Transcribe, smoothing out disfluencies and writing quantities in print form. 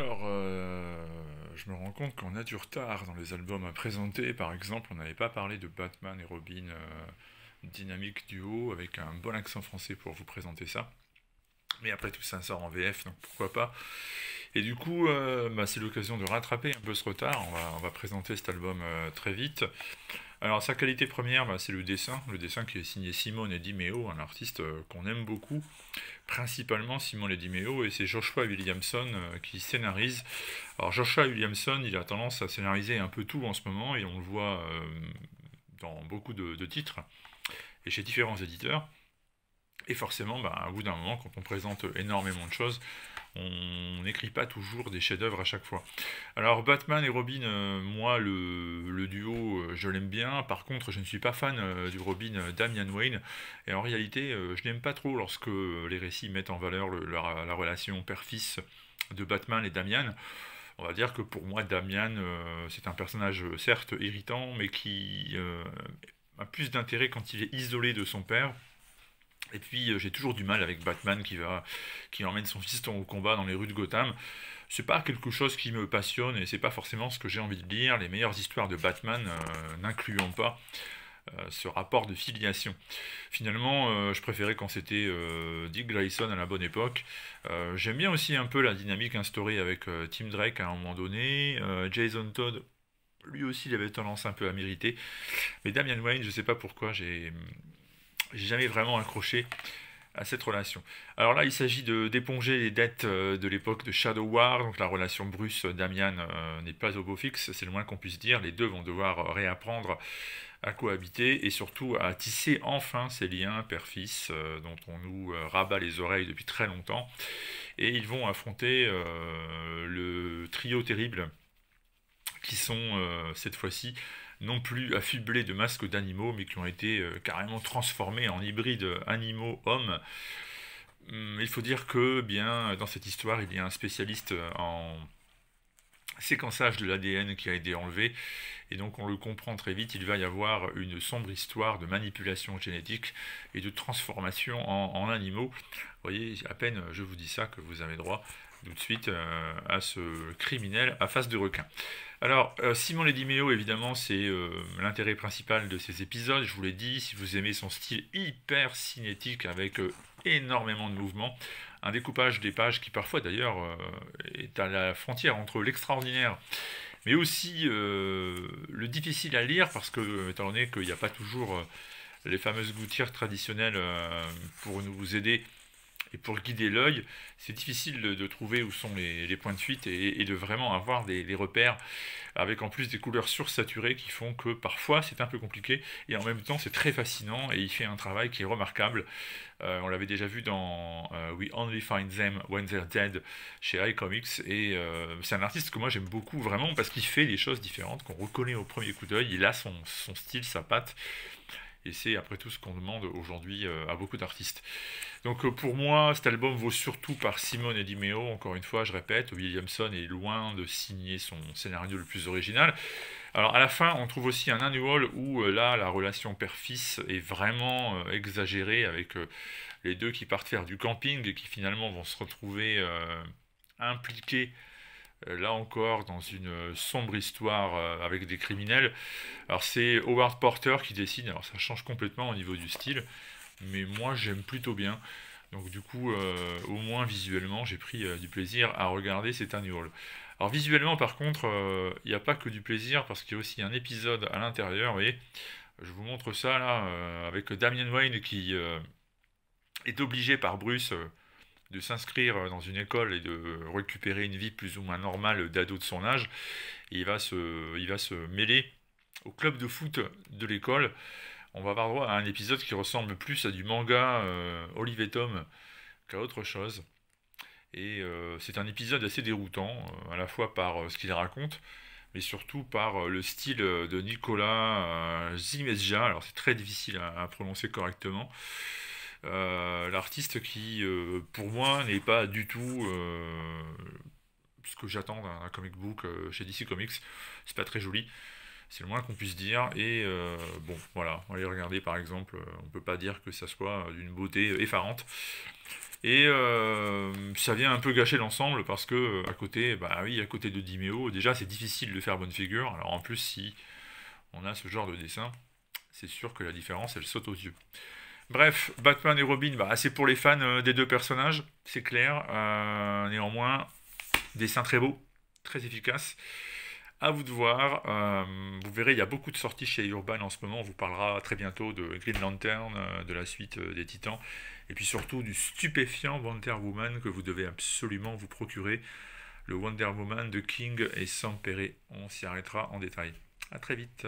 Alors, je me rends compte qu'on a du retard dans les albums à présenter. Par exemple, on n'avait pas parlé de Batman et Robin Dynamic Duo avec un bon accent français pour vous présenter ça. Mais après tout ça sort en VF, donc pourquoi pas. Et du coup, c'est l'occasion de rattraper un peu ce retard. On va présenter cet album très vite. Alors sa qualité première, c'est le dessin qui est signé Simone Di Meo, un artiste qu'on aime beaucoup, principalement Simone Di Meo, et c'est Joshua Williamson qui scénarise. Alors Joshua Williamson, il a tendance à scénariser un peu tout en ce moment, et on le voit dans beaucoup de titres, et chez différents éditeurs. Et forcément, au bout d'un moment, quand on présente énormément de choses, on n'écrit pas toujours des chefs-d'œuvre à chaque fois. Alors Batman et Robin, moi le duo, je l'aime bien. Par contre, je ne suis pas fan du Robin Damian Wayne. Et en réalité, je n'aime pas trop lorsque les récits mettent en valeur la relation père-fils de Batman et Damian. On va dire que pour moi, Damian, c'est un personnage certes irritant, mais qui a plus d'intérêt quand il est isolé de son père. Et puis j'ai toujours du mal avec Batman qui emmène son fiston au combat dans les rues de Gotham. C'est pas quelque chose qui me passionne et c'est pas forcément ce que j'ai envie de lire. Les meilleures histoires de Batman n'incluant pas ce rapport de filiation. Finalement, je préférais quand c'était Dick Grayson à la bonne époque. J'aime bien aussi un peu la dynamique instaurée avec Tim Drake à un moment donné. Jason Todd, lui aussi, il avait tendance un peu à m'irriter. Mais Damian Wayne, je sais pas pourquoi, j'ai jamais vraiment accroché à cette relation. Alors là, il s'agit d'éponger les dettes de l'époque de Shadow War, donc la relation Bruce-Damian n'est pas au beau fixe, c'est le moins qu'on puisse dire. Les deux vont devoir réapprendre à cohabiter et surtout à tisser enfin ces liens père-fils dont on nous rabat les oreilles depuis très longtemps. Et ils vont affronter le trio terrible qui sont cette fois-ci non plus affublés de masques d'animaux, mais qui ont été carrément transformés en hybrides animaux-hommes. Il faut dire que, bien, dans cette histoire, il y a un spécialiste en séquençage de l'ADN qui a été enlevé, et donc on le comprend très vite, il va y avoir une sombre histoire de manipulation génétique et de transformation en animaux. Vous voyez, à peine je vous dis ça que vous avez droit tout de suite à ce criminel à face de requin. Alors, Simon Ledimeo, évidemment, c'est l'intérêt principal de ces épisodes. Je vous l'ai dit, si vous aimez son style hyper cinétique avec énormément de mouvements, un découpage des pages qui parfois d'ailleurs est à la frontière entre l'extraordinaire mais aussi le difficile à lire parce que, étant donné qu'il n'y a pas toujours les fameuses gouttières traditionnelles pour nous aider et pour guider l'œil, c'est difficile de trouver où sont les points de fuite et de vraiment avoir des repères avec en plus des couleurs sursaturées qui font que parfois c'est un peu compliqué et en même temps c'est très fascinant et il fait un travail qui est remarquable. On l'avait déjà vu dans We Only Find Them When They're Dead chez iComics et c'est un artiste que moi j'aime beaucoup vraiment parce qu'il fait des choses différentes qu'on reconnaît au premier coup d'œil. Il a son style, sa patte et c'est après tout ce qu'on demande aujourd'hui à beaucoup d'artistes. Donc pour moi, cet album vaut surtout par Simone et Di Meo, encore une fois, je répète, Williamson est loin de signer son scénario le plus original. Alors à la fin, on trouve aussi un annual où là, la relation père-fils est vraiment exagérée avec les deux qui partent faire du camping et qui finalement vont se retrouver impliqués là encore dans une sombre histoire avec des criminels. Alors c'est Howard Porter qui dessine, alors ça change complètement au niveau du style, mais moi j'aime plutôt bien. Donc du coup, au moins visuellement, j'ai pris du plaisir à regarder cet annual. Alors visuellement par contre, il n'y a pas que du plaisir parce qu'il y a aussi un épisode à l'intérieur, vous voyez, je vous montre ça là, avec Damian Wayne qui est obligé par Bruce de s'inscrire dans une école et de récupérer une vie plus ou moins normale d'ado de son âge. Et il va se mêler au club de foot de l'école. On va avoir droit à un épisode qui ressemble plus à du manga Olive et Tom qu'à autre chose. Et c'est un épisode assez déroutant, à la fois par ce qu'il raconte, mais surtout par le style de Nicolas Zimesja. Alors c'est très difficile à prononcer correctement. L'artiste qui, pour moi, n'est pas du tout ce que j'attends d'un comic book chez DC Comics. C'est pas très joli. C'est le moins qu'on puisse dire. Et bon, voilà, on va les regarder par exemple. On peut pas dire que ça soit d'une beauté effarante. Et ça vient un peu gâcher l'ensemble parce que à côté, bah oui, à côté de Dimeo, déjà c'est difficile de faire bonne figure. Alors en plus, si on a ce genre de dessin, c'est sûr que la différence elle saute aux yeux. Bref, Batman et Robin, bah, c'est pour les fans des deux personnages, c'est clair. Néanmoins, dessin très beau, très efficace. À vous de voir. Vous verrez, il y a beaucoup de sorties chez Urban en ce moment. On vous parlera très bientôt de Green Lantern, de la suite des Titans, et puis surtout du stupéfiant Wonder Woman que vous devez absolument vous procurer. Le Wonder Woman de King et Sampere. On s'y arrêtera en détail. A très vite.